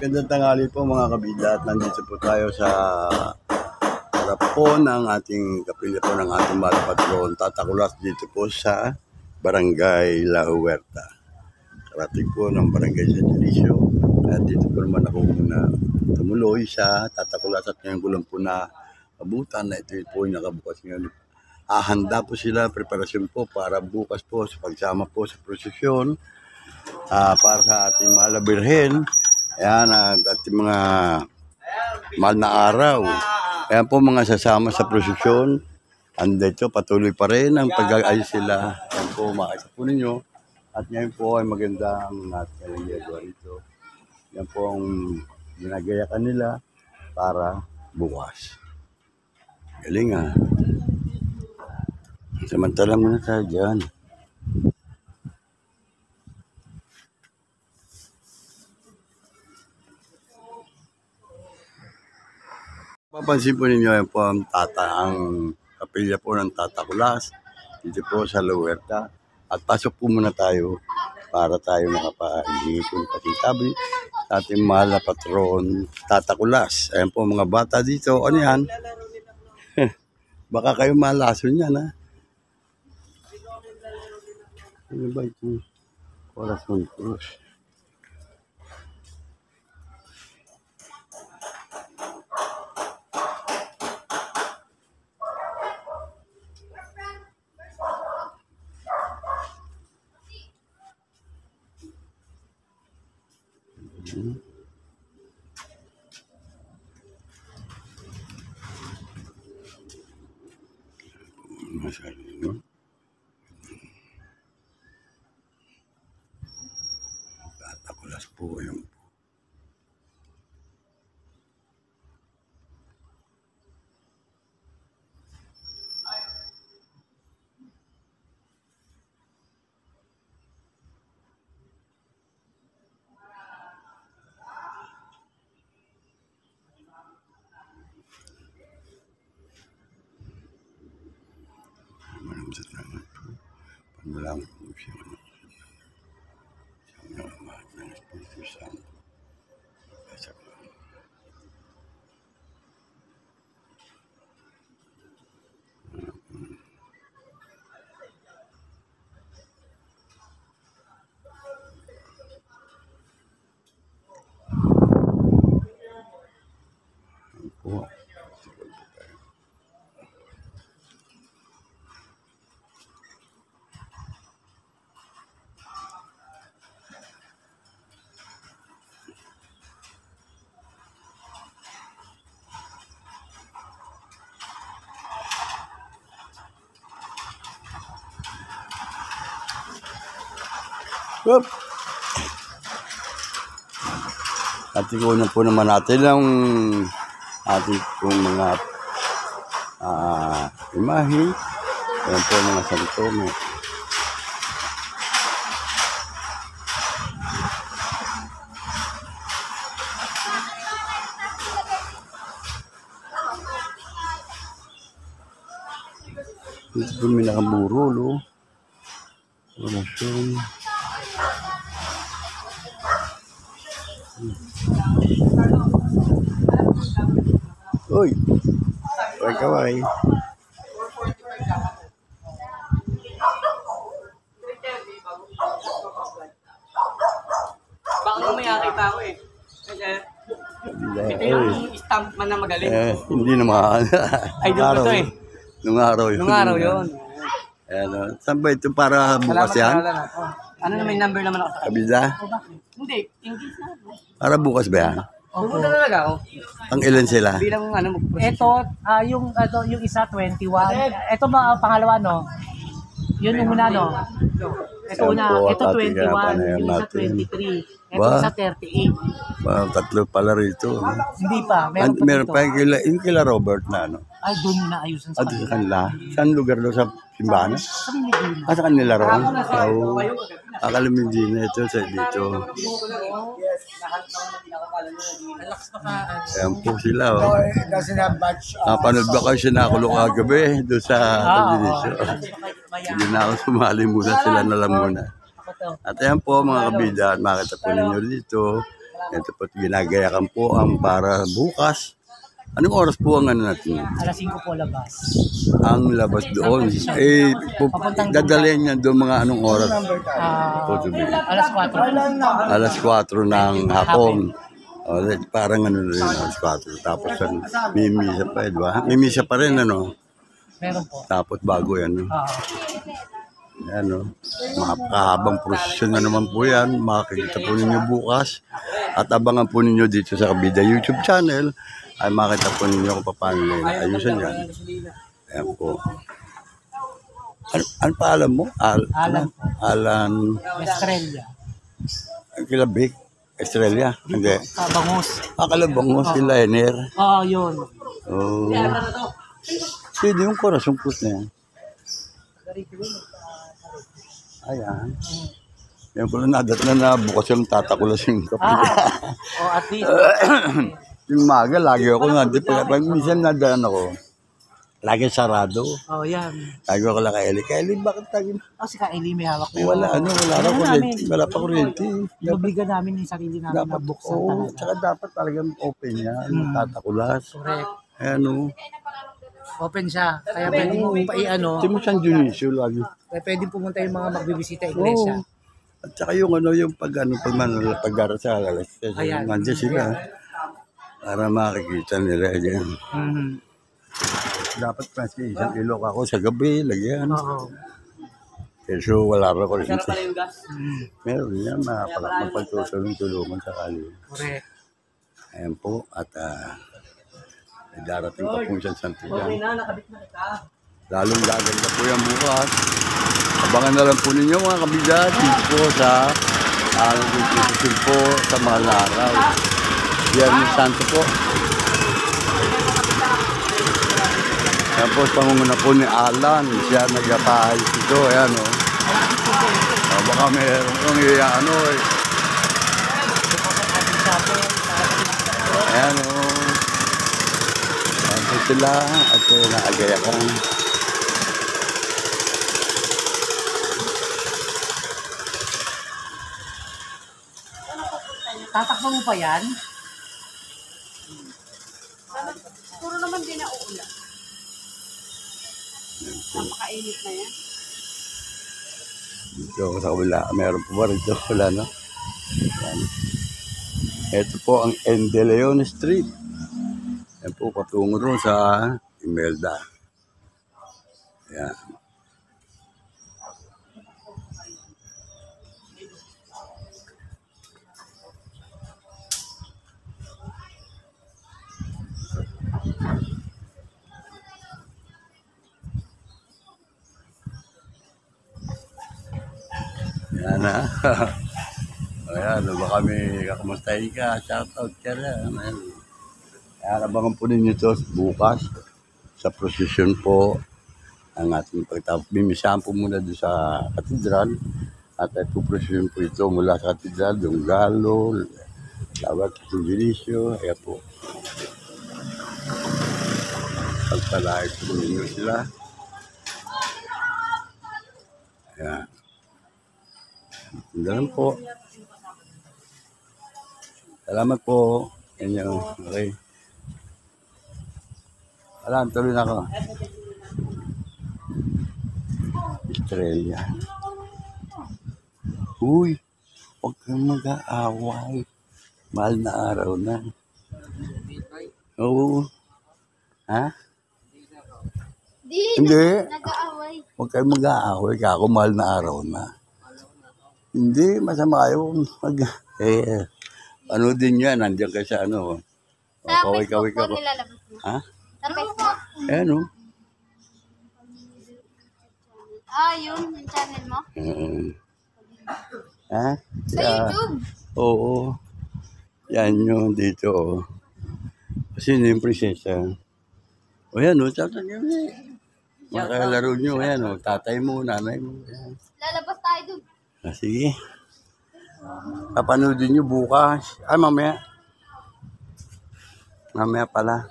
Magandang tanghali po mga kabida at nandito po tayo sa harap po ng ating kapilya po ng ating mahal patron Tatakulas dito po sa Barangay La Huerta. Karating po ng Barangay San Dionisio at dito po naman ako muna tumuloy sa Tatakulas at ngayon ko lang po na abutan na ito po yung nakabukas ngayon. Handa po sila, preparasyon po para bukas po sa pagsama po sa prosesyon para sa ating mahal na Birhen. Ayan, ating mga mahal na araw. Ayan po mga sasama sa prosesyon. Andito, patuloy pa rin ang pag-aayos sila. Ayan po, makita po ninyo. At ngayon po ay magandang natin rito. Yan po ang ginagayakan nila para bukas. Galing ah. Samantala muna tayo dyan. Papansin po ninyo yan po ang kapilya po ng Tatakulas dito po sa La Huerta. At pasok po muna tayo para tayo makapahingi po ng pasintabi sa ating mahal na patron Tatakulas. Ayan po mga bata dito. Ano yan? Baka kayo malason yan ha. Ano ba ito? Corazon Cruz. Masyado. Tatakulas po yung salamat po. Panalangin po siya ng Ama at ng Espiritu Santo. Po. Up. At ikunan po naman natin ang ating pong mga imahe. Ayan po mga santo. Ito po may nakaburol. Orasyon. Uy, kaway. Baka may nakita ako eh. Ito yung stamp man na magaling. Hindi naman. Ay, doon ko to eh. Nung araw yun. Nung araw yun. Ayan, saan ba ito para bukas yan? Ano na may number naman ako sa Kabila? Hindi, English na. Para bukas ba yan? Pupunta talaga ako. Ang ilan sila? Bilang ano mo. Ito, yung isa 21. Ito ba pangalawa no? Yun yung una no. Ito Yan una, po, ito ating 21, panayan yung isa natin. 23. Ito Ba? isa 38. Tatlo pala rito. Hindi pa, meron pa Meron dito. pa yung kila Robert na ano. Ay, doon yung naayusan sa At sa kanila. Saan lugar daw sa simbahan? Sa Medina. Sa kanila roon? Oo. Akala mo hindi na ito sa dito. Relax pa ka. Ayan po sila. Oh. Napanood ba kayo sinakulong kagabi doon sa Indonesia? Hindi na ako sumali muna, sila na lang muna. At ayan po mga kabida, at makita po ninyo dito Ito po, ginagayakan po ang para bukas. Anong oras po ang ano natin? Alas 5 po labas. Ang labas doon. Eh, dadalhin niya doon mga anong oras? Po, Alas 4. alas 4 ng hapon. O, parang ano rin, alas 4. Tapos, may misa pa, di ba? May misa pa rin, ano? Meron po. Tapos bago yan, no? Ano, makahabang prosesyon na naman po yan. Makikita po ninyo bukas. At abangan po ninyo dito sa Kabida YouTube channel. Ay makita po ninyo kung paano nila ayusan yan. Ayan po. Ano pa alam mo? Alan po. Alan. Estrella. Kilabik. Estrella. Hindi. Bangus. Akalabang mo si Liner. Yun. Oh. Sino yung corazon cruz na yan? Ayan. Yan ko na nabukas yung tatakulas yung kapila. At least. Yung maga, lagi ako nandito. Pag minsan nadaan ako, lagi sarado. Yan. Lagi ako lang kay Eli. Kay Eli, bakit lagi? Si Kaeli may hawak. Wala na kuryente. Wala pa kuryente. Inubligan namin yung sarili namin na buksan talaga. Tsaka dapat talagang open yan. Tatakulas. Correct. Ayan. Open siya. Kaya pwede mo Hindi mo siyang Dionisio lagi. Kaya pwede pumunta yung mga magbibisita iglesia. At saka yung yung pag-darasal, Ayan. nandiyan sila. Para makikita nila yan. Dapat kasi isang ilok ako sa gabi, lagyan. So wala rin ko rin. Sarap pala yung gas. Meron yan, mapagtutulong-tulungan sa kali. Correct. Ayan po, at darating pa po siya sa Santiago. Nakabit na kita. Lalong gaganda po yan bukas. Abangan na lang po ninyo mga kabida dito po sa po sa mahal na araw. Biyernes Santo po. Tapos pangunguna po ni Alan, siya nagpapaayos ito. Ayan o. Baka meron kong Ayan o. Ayan po sila at naagayakan. Tatakbo mo pa yan? Puro naman din na uulan. Napakainit na yan. Dito sa kabila, meron po ba rito? Wala na. Ayan. Ito po ang En de Leon Street. Yan po, patungo rin sa Imelda. Ayan. Yan na. Ayan, baka kami kakamustahin ka. Shoutout ka na. Ayan, abangan po ninyo ito bukas sa prosesyon po ang ating pagtapos. Bimisahan po muna doon sa katedral at ito prosesyon po ito mula sa katedral, yung Galo, Lawat, Judicio. Ayan po. Pagpalahit po ninyo sila. Ayan. Ganun po. Salamat po. Yan. Okay. Alam, tuloy na ako. Estrella. Uy, huwag kang mag-aaway. Mahal na araw na. Oo. Ha? Hindi. Nag-aaway. Huwag kang mag-aaway ka. Ako mahal na araw na. Hindi, masama yung ano din yan, nandiyan ka sa ano. Sa Kaway-kaway Facebook ka. po nilalabas mo. Ha? Sa Facebook. Ayan o. Yun, yung channel mo. Ha? Sa YouTube. Oo. Yan yun dito. Oh. Kasi yung prinsesa. O yan o, tatay nyo eh. Makalaro nyo, yan o. Tatay mo, nanay mo. Yan. Lalabas tayo dun. Sige. Papanoodin nyo bukas. Ay, mamaya. Mamaya pala.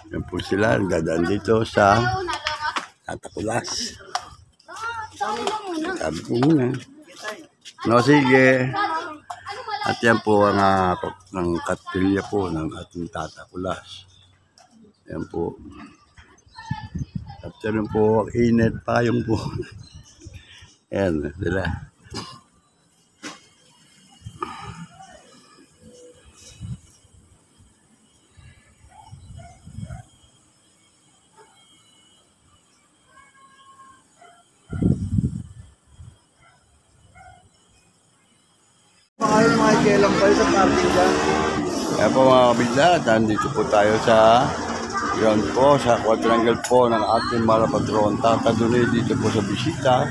Yan po sila, dadaan dito sa Ayaw na lang ah. Tatakulas. Sabi lang muna. Sabi ko muna. No, sige. Ano wala? At yan po ang ng kapilya po ng ating Tatakulas. Yan po. After yun po, init pa yung po. Yan, sila. Kaya po mga kabigla, nandito po tayo sa ground po, sa quadrangle po ng ating Malapatron. Tatadunay dito po sa bisita.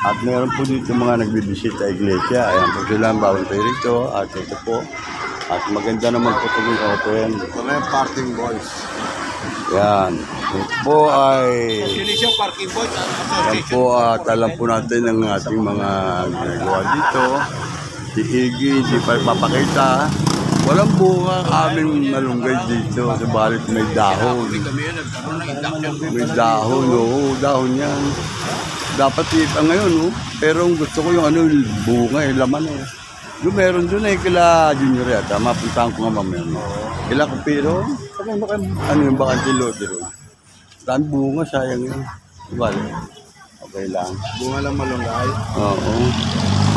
At meron po dito mga nagbibisita iglesia. Ayan po sila ang voluntary rito. At ito po. At maganda naman po ito yung open. Mga parking boys. Yan. Ito po ay... Silisyo parking boys. Yan po at alam po natin ang ating mga ginagawa dito. Si Iggy, hindi pa papakita. Walang bunga ang aming malunggay dito. Subalit may dahon. May dahon, oo. Dahon yan. Dapat ipa ngayon, oh. Pero gusto ko yung ano, yung bunga, yung laman, eh. Yung meron doon eh, kila Junior yata. Mapuntahan ko nga mamaya. Kila Kupiro. Ano yung bakante lote ron? Dami bunga, sayang yun. Bale, okay lang. Bunga lang malunggay. Oo.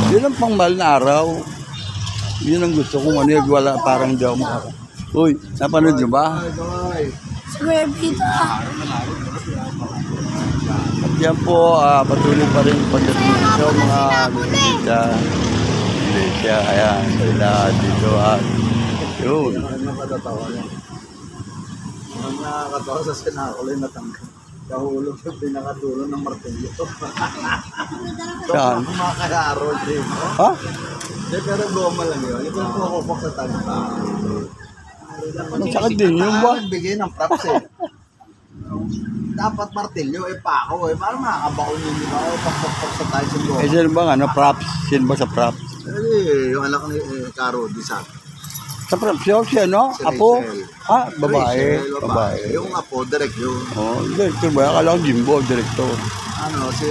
Yun ang pang mahal na araw. Yun ang gusto kong ano, wala parang di ako makaka. Uy, napanood nyo ba? At yan po, patuloy pa rin pagdating dito mga bisita. Iglesia, ayan, sila dito at yun. Ang nakakatawa sa sinakulay na tangka. Kahulog yung pinakatulong ng martilyo. Saan? Kumakayarol din. Ha? Hindi, pero goma lang yun. Ito yung pumapok sa tangka. Ang sakit din yun ba? Bigay ng props eh. Dapat martilyo, pako eh. Parang makakabaon yun. Pakpok sa tayo sa goma. Eh, sino ba ano, props? Sino ba sa props? Eh, yung anak ni Caro, di sa Sa props yun siya, no? Si Apo? Rachel. Ah, babae. Rachel, Babae. Yung apo, direct yun. Oh, director ba? Akala ko Jimbo, director. Ano, si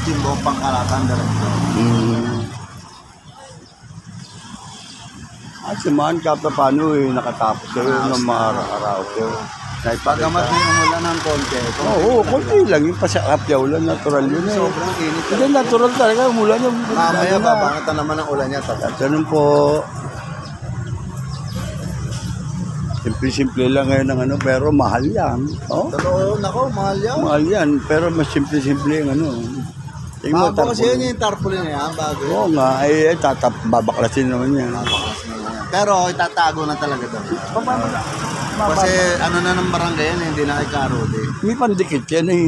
Jimbo Pangkalatan, director. Si Man, kapta paano eh, nakatapos kayo ng mga araw kayo. Pagamat na yung ulan ng konti. Oo, konti lang yung pasakap niya, ulan natural yun eh. Sobrang init. Hindi, natural talaga, umulan yung... Mamaya, babangatan naman ang ulan niya. At ganun po. Simple-simple lang ngayon ng ano, pero mahal yan. Oh? Totoo, nako, mahal yan. Mahal yan, pero mas simple-simple yung ano. Tingnan mo, Bago kasi tarpon. yun yung tarpaulin na yan, bago yun. Oo nga, babaklasin naman yan. Pero itatago na talaga doon. Kasi ano na ng barangay yan, hindi na kay Karode. May pandikit yan eh.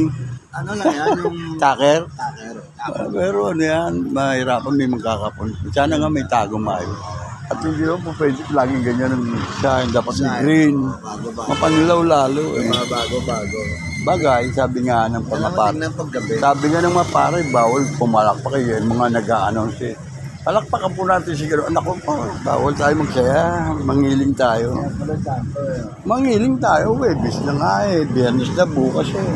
Ano lang yan, yung Taker. taker. Pero ano yan, mahirapan may magkakapon. Sana nga may tagong maayo. At hindi mo po pwede laging ganyan ang shine. Dapat may green. Bago. Mapanilaw lalo eh. Bago. Bagay, sabi nga ng Alam mo, pangapar. tingnan paggabi. Sabi nga ng mga pare, bawal pumalakpak kayo. Mga nag-a-announce eh. Palakpakan po natin siguro. Anak ko pa, bawal tayo magsaya. Mangiling tayo. Mangiling tayo, Webis na nga eh. Biyernes na bukas eh.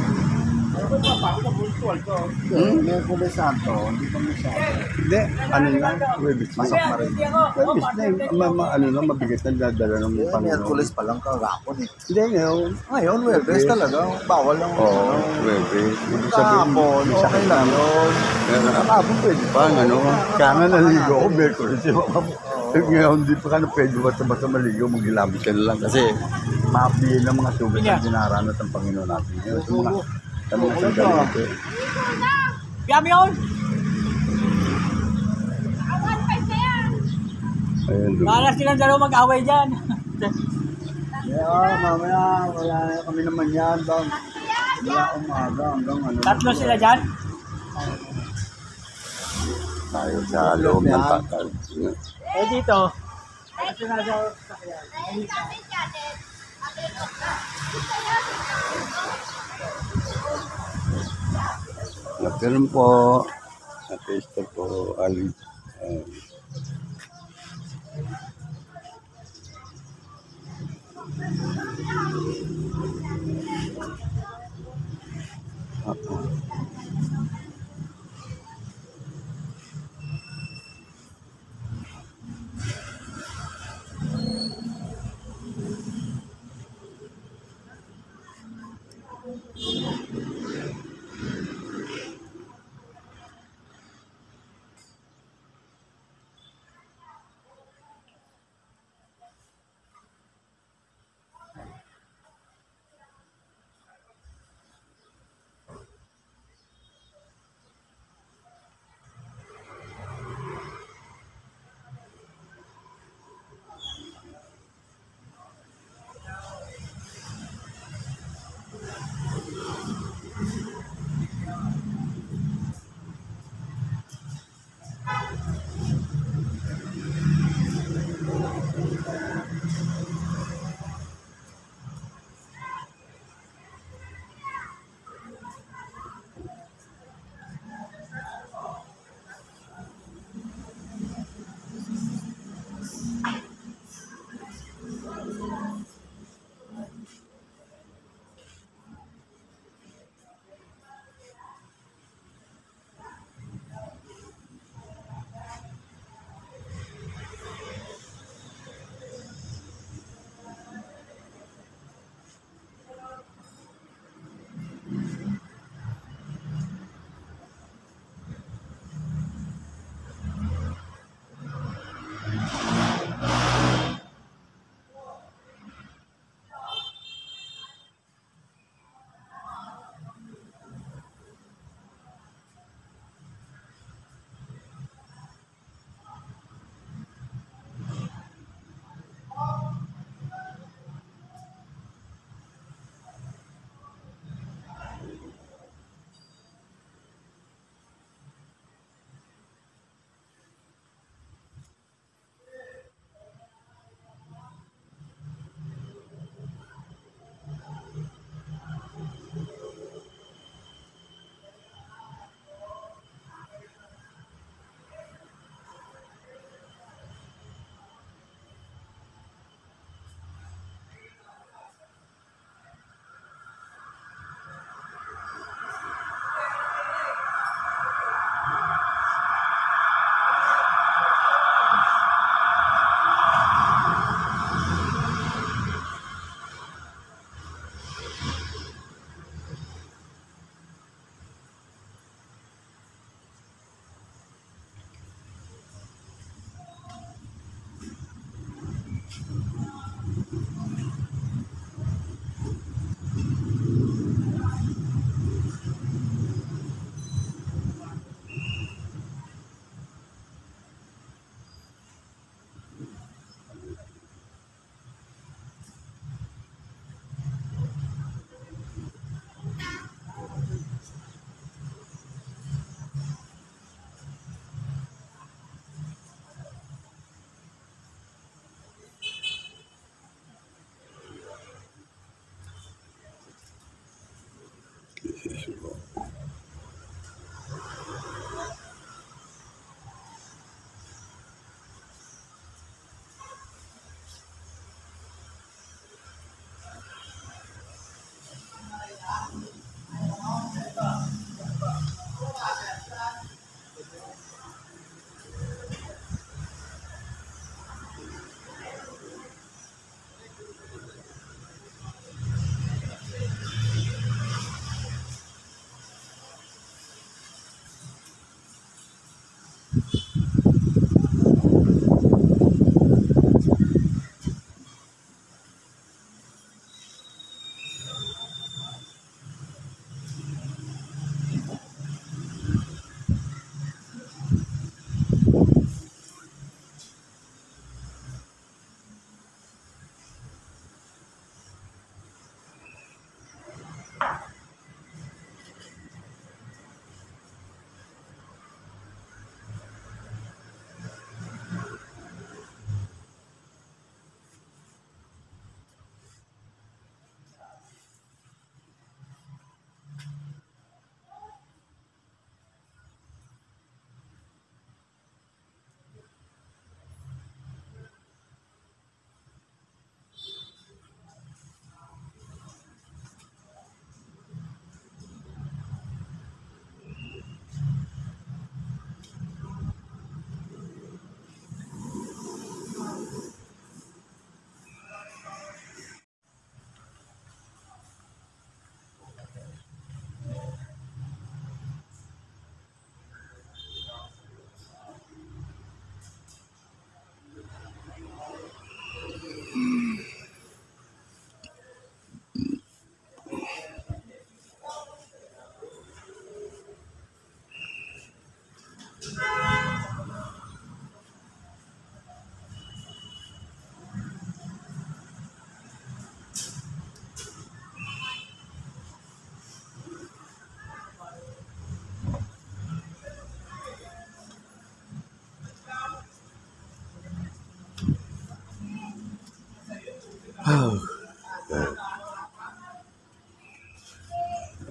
May Kulay Santo, hindi pa masyado. Hindi, ano na, Webis na. Pasok na rin. Webis na ano na, mabigat na dadala ng May Panginoon. Merkulis pa lang kagapon eh. Hindi ngayon. Ngayon, Webes talaga. Bawal lang. Oo, Webis. Ibig sabihin, Kahapon, may okay sakit lang na. yun. Nakapon pwede pa, ano. Kaya nga naligo ako, Merkulis. Ngayon, hindi pa ka na pwede basta maligo, maghilabot ka na lang. Kasi, maapihin ng mga sugat na dinaranas ng Panginoon natin. Sa mga sandali ito. Yami yun! Ayun, doon. Para silang dalawa mag-away dyan. Mamaya, wala kami naman yan. Wala umaga hanggang ano. Tatlo sila dyan. Tayo sa loob ng takal. Eh dito. Nagkaroon po. Napisto po. Oo.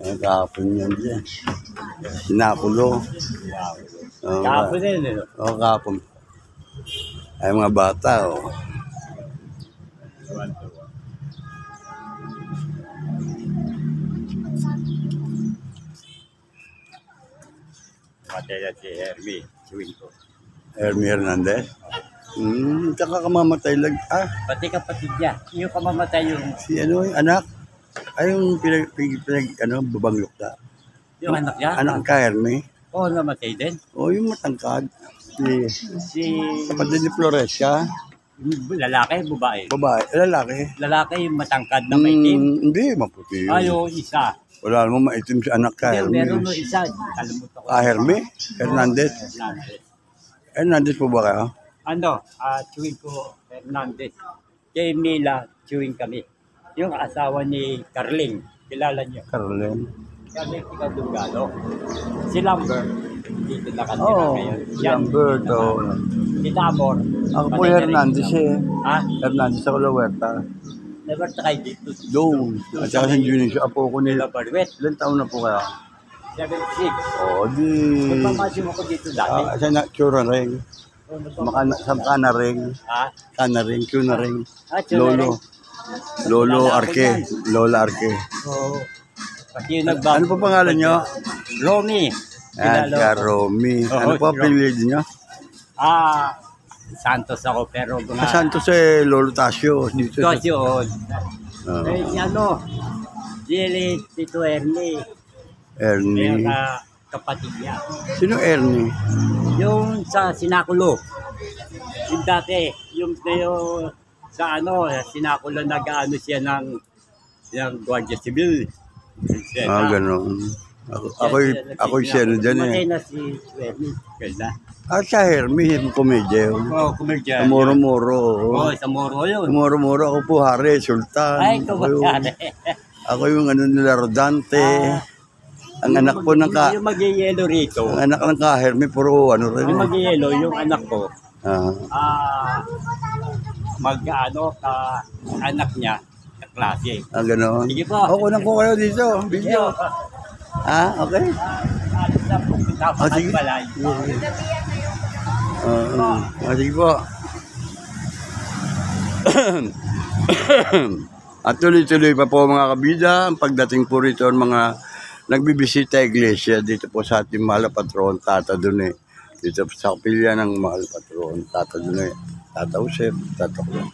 Ang kapon yan dyan. Sinapulo. Kapon din eh. Oo, kapon. Ay, mga bata, oh. Matay na si Herbie. Chewing ko. Hermie Hernandez. Tsaka kamamatay lang. Ah, Pati kapatid niya. Yung kamamatay yung si ano yung anak? Ay, yung babanglok na. anak niya. Anak ka, Hermie. Oo, namatay din. O, yung matangkad. Si Kapatid ni Floresca. lalaki, babae. Babae, lalaki. Lalaki yung matangkad na may team. Hindi, maputi yun. Ayo, isa. Wala namang maitim si anak ka, Hindi, meron no Hermie. isa. Kalimutan ko. Hermie? Hernandez? Hernandez. Hernandez po ba kayo? Ano, chewing ko Hernandez. Kay Mila, chewing kami. Yung asawa ni Carling. Kilala niyo. Caroline. Kami tiga Dugalo. Si Lambert, dito nakatira Oo, ngayon. Lambert, oo. Si Tamor. Ako po patay na rin Hernandez siya. eh. Ha? Hernandez sa Huerta. Never try dito. Doon. At saka sa Junior, apo ko nila. Nila Barwet. Ilan taon na po kaya? 76. Oo, di... Nagmamasim ako dito dati. Sa Chura ring. Sa Kana ring. Ha? Kana ring, Chuna ring. Chuna Lolo. Lolo Arke. Lola Arke. Oo. Pati yung nagbago. Ano po pangalan nyo? Romy. Ah, Kilala si ko. Romy. Oo, Ano po si Romy. pinili nyo? Santos ako pero Sa mga... Santos eh, Lolo Tasio. Dito sa... Ito yun. Oo. Eh, si ano, si Tito Ernie, Ernie. yung kapatid niya. Sino Ernie? Yung sa Sinakulo, yung dati, yung sa ano, Sinakulo nag-ano siya ng Guardia Civil. Ah, gano'n. Ako'y seno dyan Matay eh. na si Ernie, kaya Ah, sa Hermie, yung komedya yun. Oo, kumedya. Muro-muro. Oo, sa Moro yun. Muro-muro. Ako po, Hari, Sultan. Ay, ito ba yan? Ako yung ano nila, Rodante. Ang anak po ng Yung mag-yelo rito, ang anak ng ka-Hermie, puro ano rin. yung eh. mag-yelo, yung anak ko, Ah, mag-ano ka anak niya sa klase. gano'n. Sige po. Ako nang ko kayo dito. Video. Ah, okay. Alis na pupunta pa sige. balay. Sige po. At tuloy-tuloy pa po mga kabida, ang pagdating po rito ng mga nagbibisita iglesia dito po sa ating mahal na patron, Tata Dune. Dito po sa kapilya ng mahal patron, Tata Dune, Tata Joseph, Tata Juan.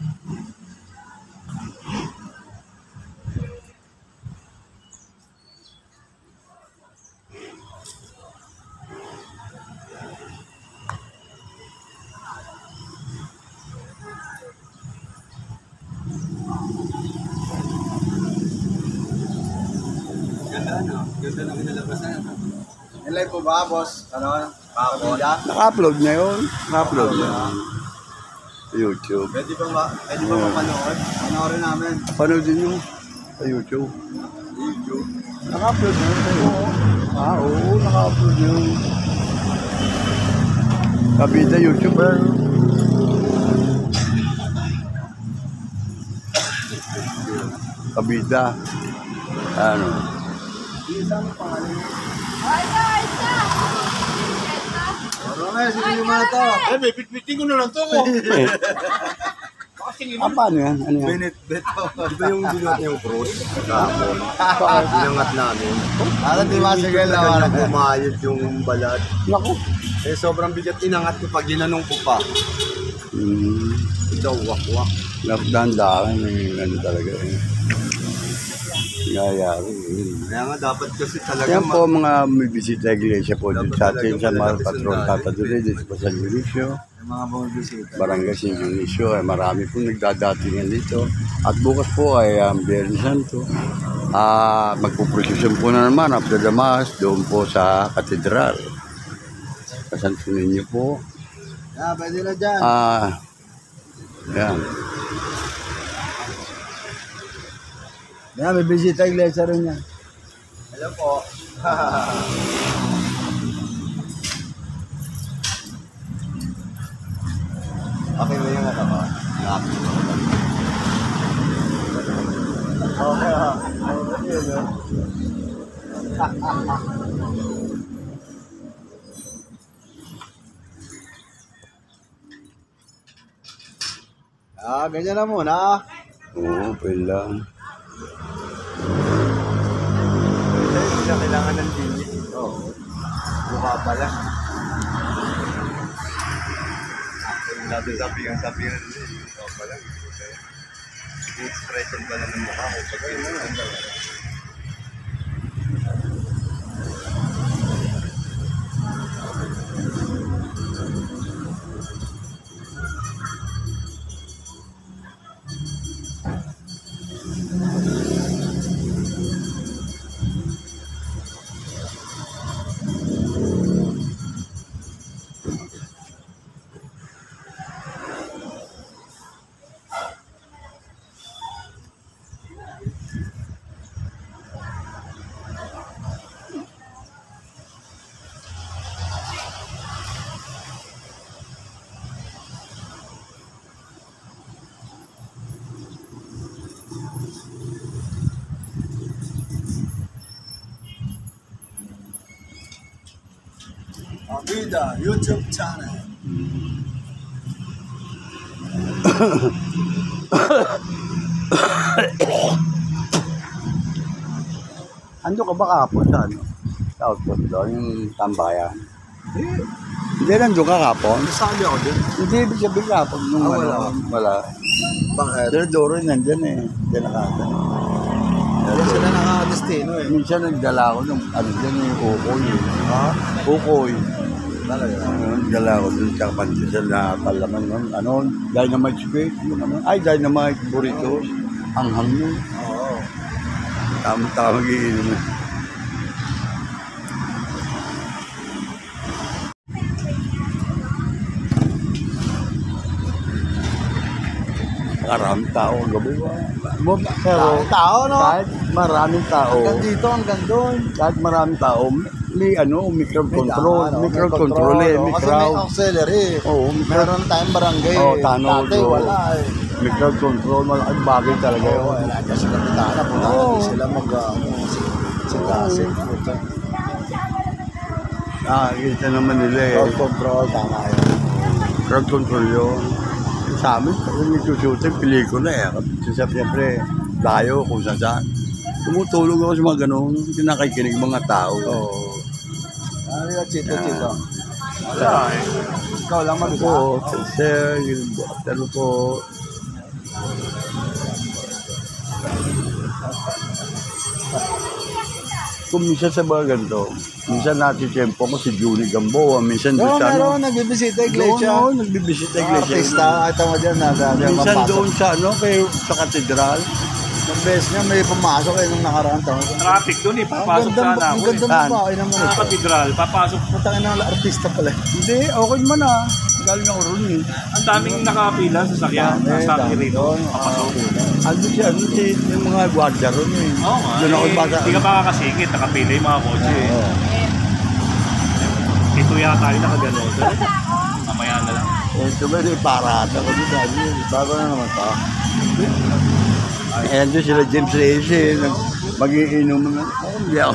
Nilay po ba, boss? Ano? Kapila? Naka-upload na yun. Naka-upload na yun. YouTube. Pwede ba mapanood? Panoorin namin. Panood din nyo sa YouTube. Naka-upload na yun. Oo, naka-upload na yun. Kabida YouTuber. Kabida. Ano? Romel, sige mo na to. May pitpitin ko na lang to. Paano yan? Ano yan? Minute bet po. Ito yung binuot niyang cross. Kahapon. Inangat namin. Alam di ba sige Tagal lang. na pumayod yung balat. Naku. Eh sobrang bigat inangat ko pag ginanong ko pa. Ito wak-wak. Dahan-dahan. Ano talaga eh. Nangyayari. Kaya nga dapat kasi talaga Yan po mga may bisita iglesia po dito sa atin sa mga patron Tata Dune dito po sa Dionisio, Yung mga bumibisita. Barangay San Dionisio. Ay marami po nagdadatingan dito. At bukas po ay Biyernes Santo. Magpuprosesyon po na naman after the mass doon po sa katedral. Sa Santo Niño po. Pwede na dyan. Yan. Yan, may bisita iglesia rin yan. Hello po. Okay mo yung mata ko. Ganyan na muna. Oo, pwede lang. Hindi na kailangan ng linis. Oo. Mukha pa lang. Natin sabihan nila. Ikaw pala. Expression pa lang ng mukha ko. Pag yun na lang. Vida, YouTube channel. Ando ka ba kahapon sa ano? Sa output doon, yung tambayan. Hindi, nandun ka kahapon. Nasali ako din. Hindi, ibig sabihin kahapon. Nung Ah, wala. Wala. Bakit? Pero Doro nandyan eh. Diyan nakata. Hindi sila nakadestino eh. Minsan nagdala ako ng ano dyan yung ukoy. Ha? Ukoy. Talaga. Nagdala ako dun sa pandesal na palaman nun. Ano, dynamite squid. Yung ano. Ay, dynamite burritos. Ang hangin. Oo. Tama-tama giinom. Maraming tao ang gabi. Pero Tao, no? kahit maraming tao, Hanggang dito, hanggang doon. kahit maraming tao, may ano, may crowd control. May crowd May control eh, no? may Kasi crowd. may auxiliary. Oo, may crowd. Meron tayong barangay. Oo, tanod, Dati oo. wala eh. May crowd control, malaking bagay talaga Oo, yun. wala dyan sa kapitana. Punta Oo. natin sila mag-sindasin. Kita naman nila eh. Crowd control, tama yun. Crowd control yun. Sa amin, kung nagsushooting, pelikula eh. Kasi siyempre, layo kung saan. Tumutulog ako sa mga ganun, kinakakinig mga tao. Oo. Ano yung chito? Wala eh. Ikaw lang mag-isa. Po, sir, ano po. Kung minsan sa mga ganito, minsan natin tempo ko si Juni Gamboa, minsan doon Oo, sa meron. Nagbibisita iglesia. Doon, nagbibisita iglesia. Artista, ito mo dyan. Minsan doon sa ano, sa katedral. Ang best niya, may pumasok eh nung nakaraan taon. Traffic doon eh, papasok sana Ang ako ganda eh. mo ba? Ay naman Sa ito. katedral, papasok. Putangin ng artista pala. Hindi, okay man ah. Galing ako ron eh. Ang daming nakapila sa sakyan, nasa rito. Papasok. Ano siya, ano si yung mga gwardiya ron eh. Oo nga, Doon ako basa. hindi ka makakasingit, nakapila yung mga kotse eh. Oo. Ito yata yung nakagano'n. Mamaya na lang. Ito ba yung parata ko dito. Bago na naman to. Ayan doon sila James Reyes mag-iinom na. Hindi ako.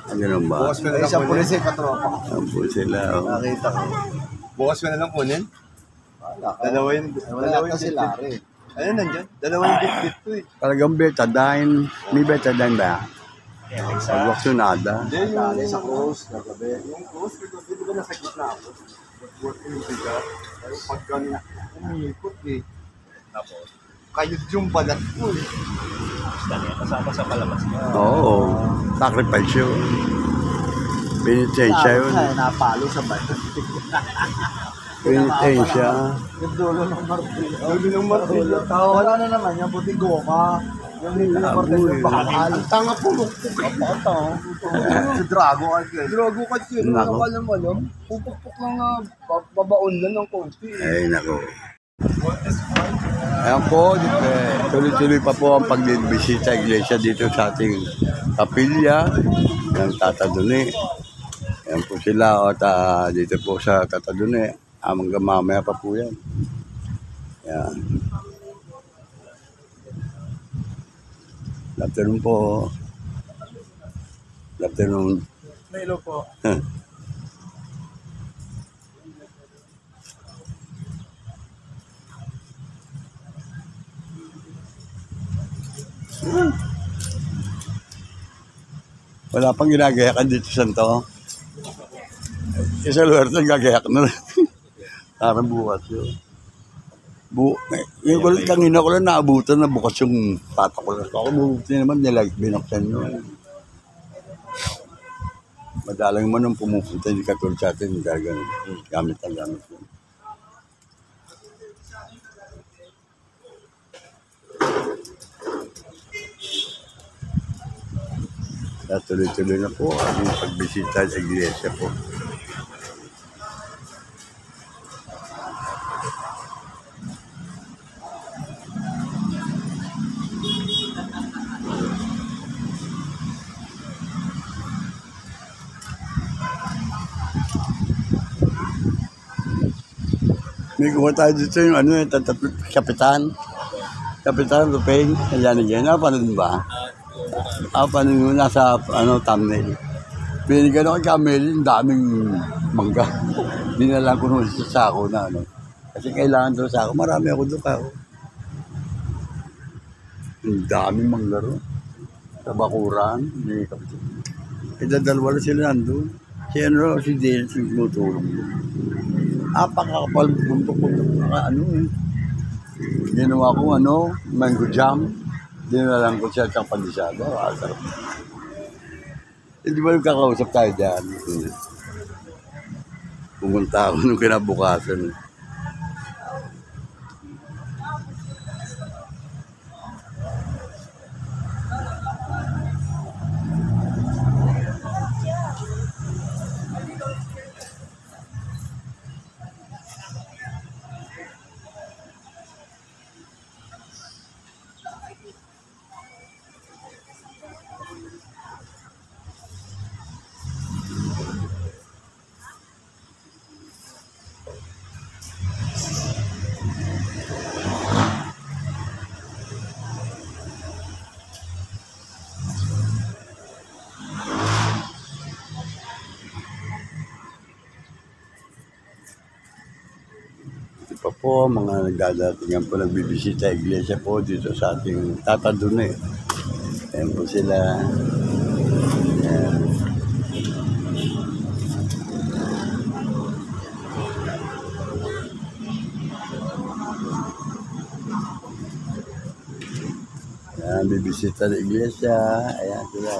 Ang ganun ba? Bukas mo na Ay, lang isang kunin. pulis eh, katropa. Ang po sila. Oh. Nakita ko. Bukas mo na lang kunin. Dalawa yung Wala ka si Larry. Ayun, nandyan. Dalawa yung bit-bit ko eh. Talagang betadine. May betadine ba? Pag-waksunada. Hindi, Dali sa cruise, kagabi. yung close, di ba nasa gitna ako? Nag-work yung bigat. Pero pagka umikot eh. Tapos, kayod yung balat ko eh. Kasama sa palabas niya. Oo. Sacrifice yun. Penitensya yun. Napalo sa bato. Penitensya. Yung dulo ng martilyo. Dulo ng martilyo. Wala na naman yan, buti goma. Yung hindi na martilyo, bakal. Ang tanga pumukpuk. Si Drago at yun. Drago ka yun. Nako. Alam. Pupukpuk lang babaon lang ng konti eh. Ay, nako. Ayan po, tuloy-tuloy pa po ang pagbibisita sa iglesia dito sa ating kapilya ng Tatadune. Ayan po sila at dito po sa Tatadune. Hanggang mamaya pa po yan. Ayan. Good afternoon po. Good afternoon. Hello po. Wala pang ginagayakan dito sa to. Isa lugar to, gagayak na rin. Parang bukas yun. Yung kulit kanina ko lang naabutan na bukas yung patak ko lang. Ako bubuti naman binuksan yun. Madalang mo nung pumupunta hindi katulad sa atin, gagawin. Gamit ang gamit yun. Kaya tuloy-tuloy na po ang pagbisita sa iglesia po. May kuha tayo dito yung kapitan. Kapitan Rupeng, ayan again. Paano din ba? Paano yung nasa thumbnail. Binigyan ako kay Camille, yung daming mangga. Dinala ko nung sa sako na Kasi kailangan doon sa sako. Marami ako doon ako. Ang daming mangga ro. Sa bakuran. Dalawa sila nandun. Si Dale, si Mutulong. Apakakapal, buntok-buntok. Ginawa ko mango jam. Dinalang ko siya sa pandesal. Sarap. Hindi ba yung kakausap tayo dyan? Pumunta ako nung kinabukasan. Pa po, mga nagdadatingan po nagbibisita iglesia po dito sa ating tatadun Ayan po sila. Ayan. Ayan, bibisita na iglesia. Ayan sila.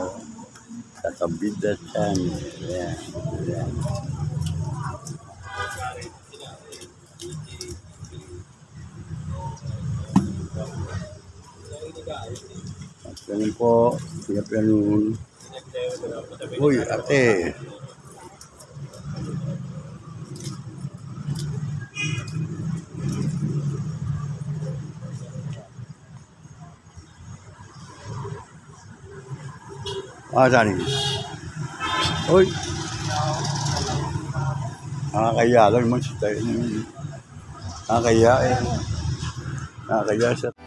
Kakabida siyan. Ayan. Ayan. Ganun po, ganun. Uy, ate. Saan yun? Uy. Nakakaya lang naman siya tayo. Nakakaya siya.